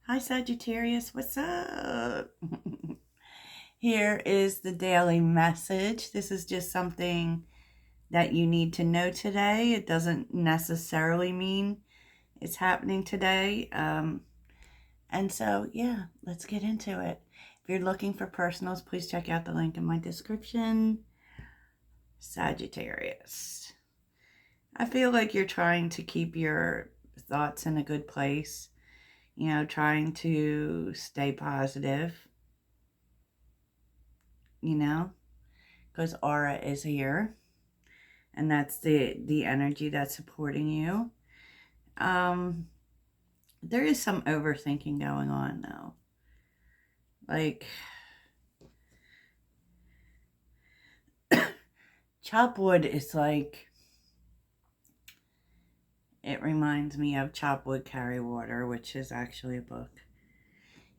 Hi, Sagittarius. What's up? Here is the daily message. This is just something that you need to know today. It doesn't necessarily mean it's happening today. And so, yeah, let's get into it. If you're looking for personals, please check out the link in my description. Sagittarius. I feel like you're trying to keep your thoughts in a good place, trying to stay positive, because aura is here, and that's the energy that's supporting you. There is some overthinking going on though. Like, chop wood is like, it reminds me of Chop Wood Carry Water, which is actually a book.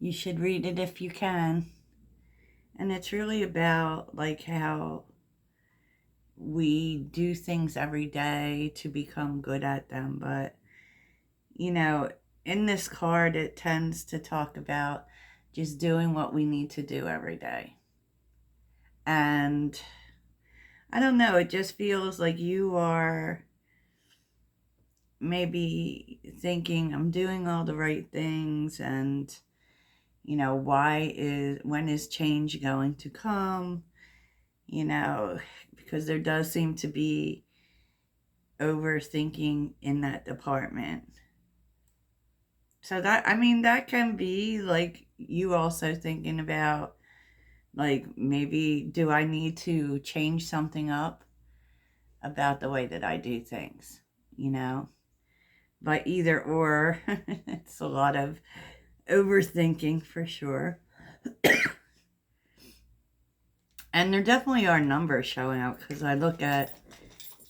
You should read it if you can. And it's really about like how we do things every day to become good at them. But, in this card, it tends to talk about just doing what we need to do every day. And I don't know, it just feels like you are maybe thinking, I'm doing all the right things, and when is change going to come? Because there does seem to be overthinking in that department. So that can be like you also thinking about, like, maybe do I need to change something up about the way that I do things, But either or, it's a lot of overthinking for sure. And there definitely are numbers showing up, because I look at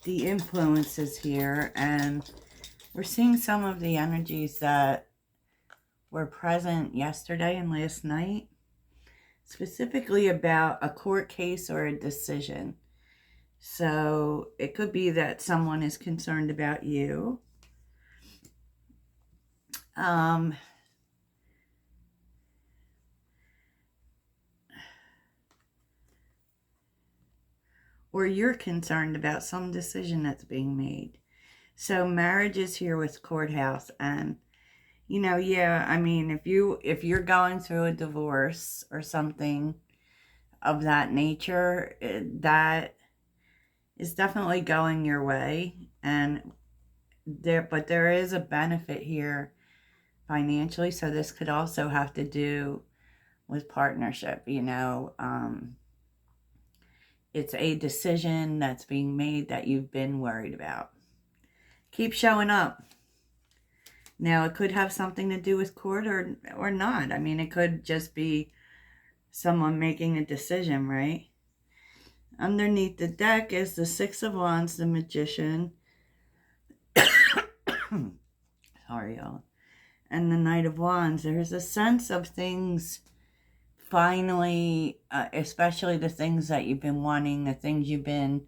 the influences here and we're seeing some of the energies that were present yesterday and last night, specifically about a court case or a decision. So it could be that someone is concerned about you. Or you're concerned about some decision that's being made. So marriage is here with courthouse, and if you're going through a divorce or something of that nature, that is definitely going your way, and there is a benefit here financially. So this could also have to do with partnership. It's a decision that's being made that you've been worried about. Keep showing up. Now, it could have something to do with court or not. It could just be someone making a decision, right? Underneath the deck is the Six of Wands, the Magician. Sorry, y'all. And the Knight of Wands. There's a sense of things finally, especially the things that you've been wanting, the things you've been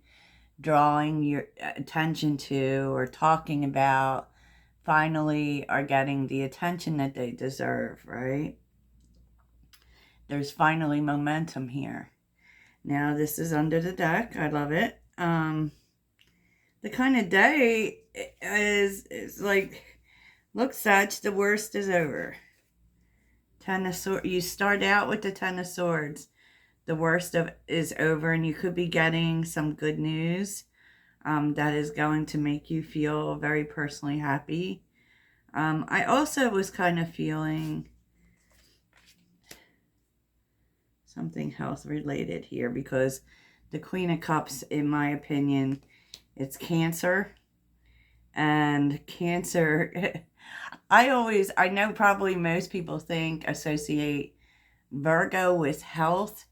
drawing your attention to or talking about, finally are getting the attention that they deserve, right? There's finally momentum here. Now, this is under the deck. I love it. The kind of day is like, look, Sag, the worst is over. Ten of Swords. You start out with the Ten of Swords. The worst is over, and you could be getting some good news that is going to make you feel very personally happy. I also was kind of feeling something health related here, because the Queen of Cups, in my opinion, it's Cancer. And Cancer, I know probably most people associate Virgo with health,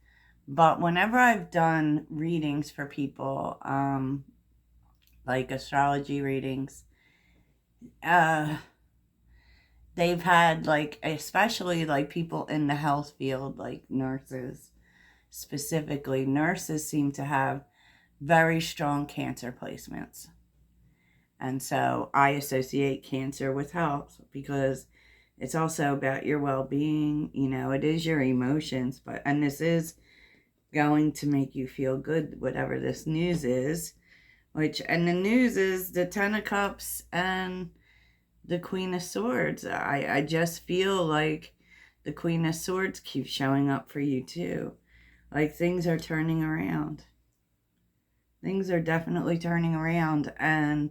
but whenever I've done readings for people, like astrology readings, they've had, like, especially like people in the health field, like nurses specifically, nurses seem to have very strong Cancer placements. And so I associate Cancer with health, because It's also about your well-being. You know, it is your emotions, and this is going to make you feel good, whatever this news is. And the news is the Ten of Cups and the Queen of Swords. I just feel like the Queen of Swords keeps showing up for you too. Like things are turning around. Things are definitely turning around, and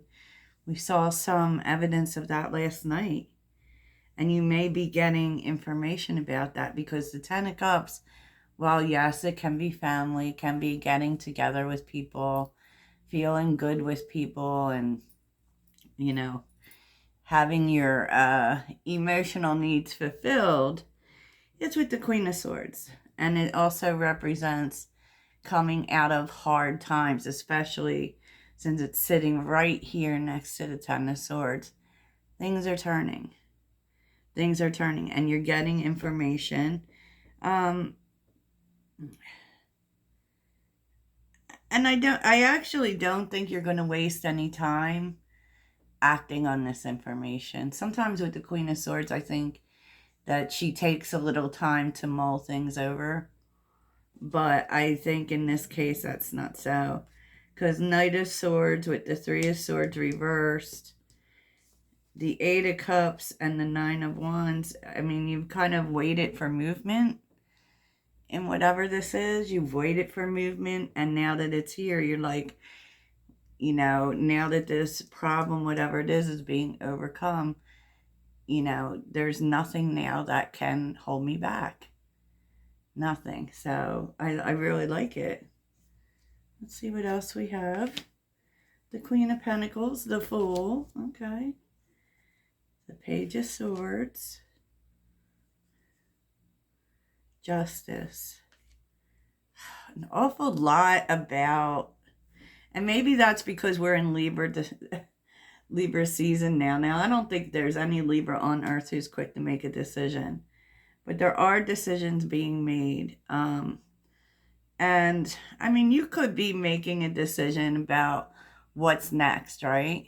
we saw some evidence of that last night. And you may be getting information about that because the Ten of Cups, while yes, it can be family, it can be getting together with people, feeling good with people, and, you know, having your emotional needs fulfilled, it's with the Queen of Swords. And it also represents coming out of hard times, especially since it's sitting right here next to the Ten of Swords. Things are turning. Things are turning, and you're getting information. And I actually don't think you're going to waste any time acting on this information. Sometimes with the Queen of Swords, I think that she takes a little time to mull things over. But I think in this case, that's not so. Because Knight of Swords with the Three of Swords reversed, the Eight of Cups and the Nine of Wands. I mean, you've kind of waited for movement in whatever this is. You've waited for movement, and now that it's here, you're like, you know, now that this problem, whatever it is being overcome, you know, there's nothing now that can hold me back. Nothing. So I really like it. Let's see what else we have. The Queen of Pentacles, the Fool. Okay. The Page of Swords. Justice. An awful lot about, and maybe that's because we're in Libra season now. Now, I don't think there's any Libra on earth who's quick to make a decision. But there are decisions being made. And, I mean, you could be making a decision about what's next, right?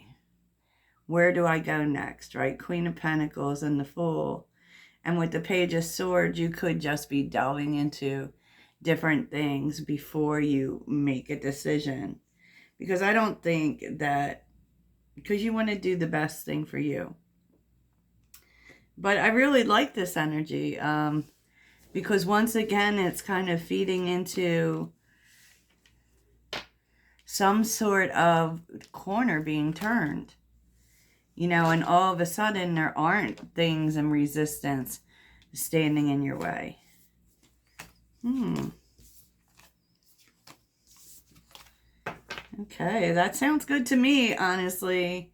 Where do I go next, right? Queen of Pentacles and the Fool. And with the Page of Swords, you could just be delving into different things before you make a decision. Because I don't think that, because you want to do the best thing for you. But I really like this energy. Because once again, it's kind of feeding into some sort of corner being turned. You know, and all of a sudden there aren't things and resistance standing in your way. Okay, that sounds good to me, honestly.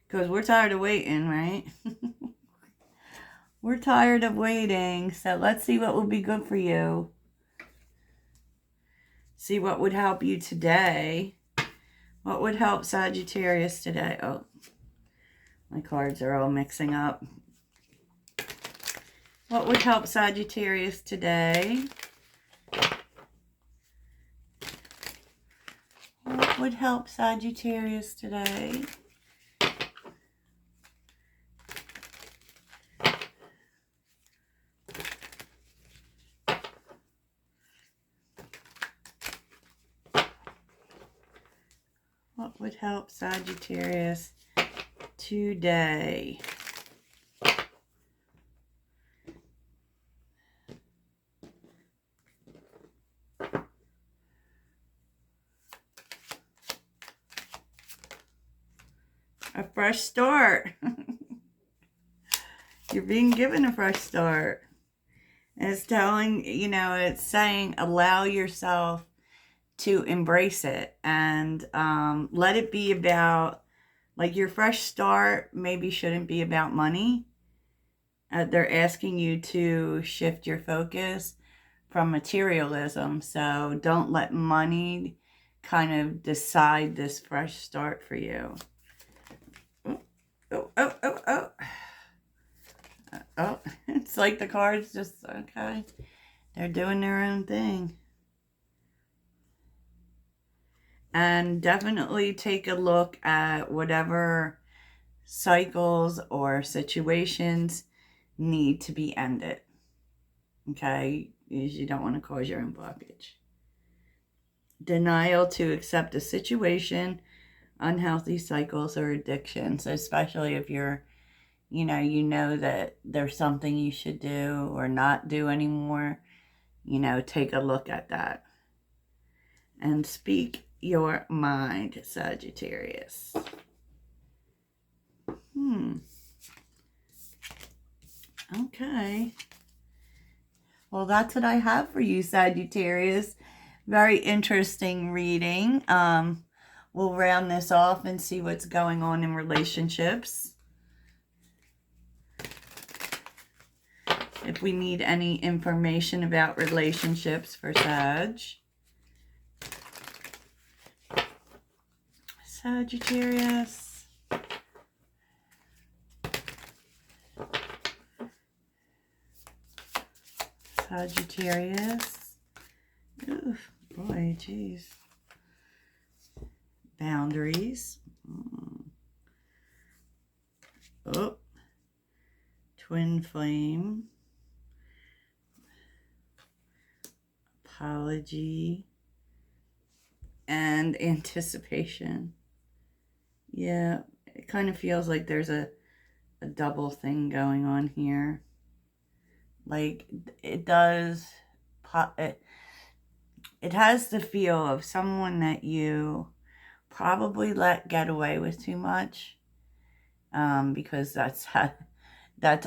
Because we're tired of waiting, right? We're tired of waiting. So let's see what will be good for you. See what would help you today. What would help Sagittarius today? Oh, my cards are all mixing up. What would help Sagittarius today? What would help Sagittarius today? What would help Sagittarius today? A fresh start. You're being given a fresh start. And it's telling, you know, it's saying allow yourself to embrace it and let it be about, like, your fresh start maybe shouldn't be about money. They're asking you to shift your focus from materialism. So don't let money kind of decide this fresh start for you. Oh, it's like the cards just, okay. They're doing their own thing. And definitely take a look at whatever cycles or situations need to be ended. Okay? Because you don't want to cause your own blockage. Denial to accept a situation, unhealthy cycles, or addictions, especially if you're, you know that there's something you should do or not do anymore. Take a look at that. And speak your mind, Sagittarius. Okay. Well, that's what I have for you, Sagittarius. Very interesting reading. We'll round this off and see what's going on in relationships. If we need any information about relationships for Sag. Sagittarius. Sagittarius. Oof, boy, jeez. Boundaries. Oh. Twin flame. Apology. And anticipation. Yeah, it kind of feels like there's a double thing going on here. Like, it does, it has the feel of someone that you probably let get away with too much, because that's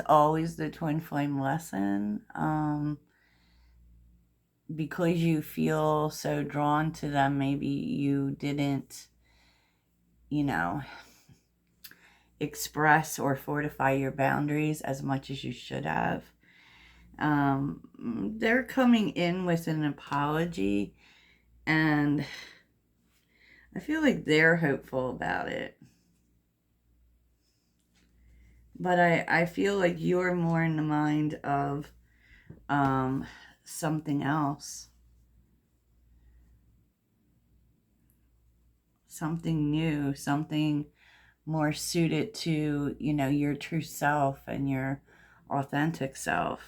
always the twin flame lesson, because you feel so drawn to them. Maybe you didn't, express or fortify your boundaries as much as you should have. They're coming in with an apology, and I feel like they're hopeful about it. But I feel like you're more in the mind of something else. Something new, something more suited to, your true self and your authentic self.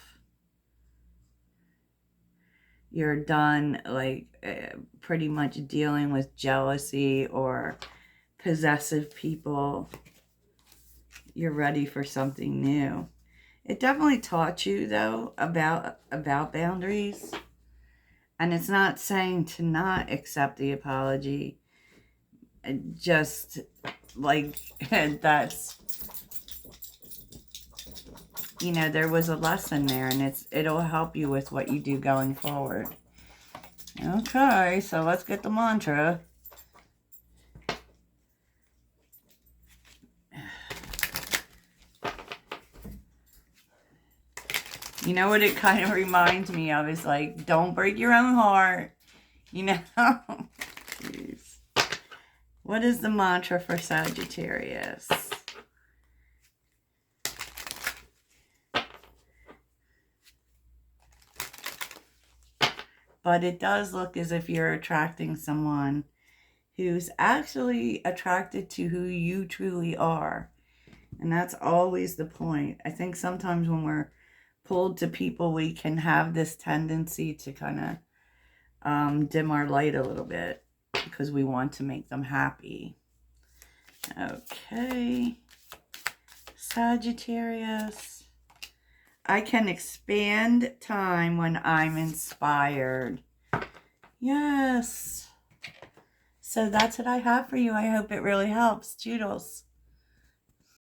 You're done, pretty much dealing with jealousy or possessive people. You're ready for something new. It definitely taught you, though, about boundaries. And it's not saying to not accept the apology. Just, that's, there was a lesson there, and it'll help you with what you do going forward. Okay, so let's get the mantra. You know what it kind of reminds me of is don't break your own heart. Jeez. What is the mantra for Sagittarius? But it does look as if you're attracting someone who's actually attracted to who you truly are. And that's always the point. I think sometimes when we're pulled to people, we can have this tendency to kind of dim our light a little bit because we want to make them happy. Okay. Sagittarius. I can expand time when I'm inspired. Yes. So that's what I have for you. I hope it really helps. Toodles.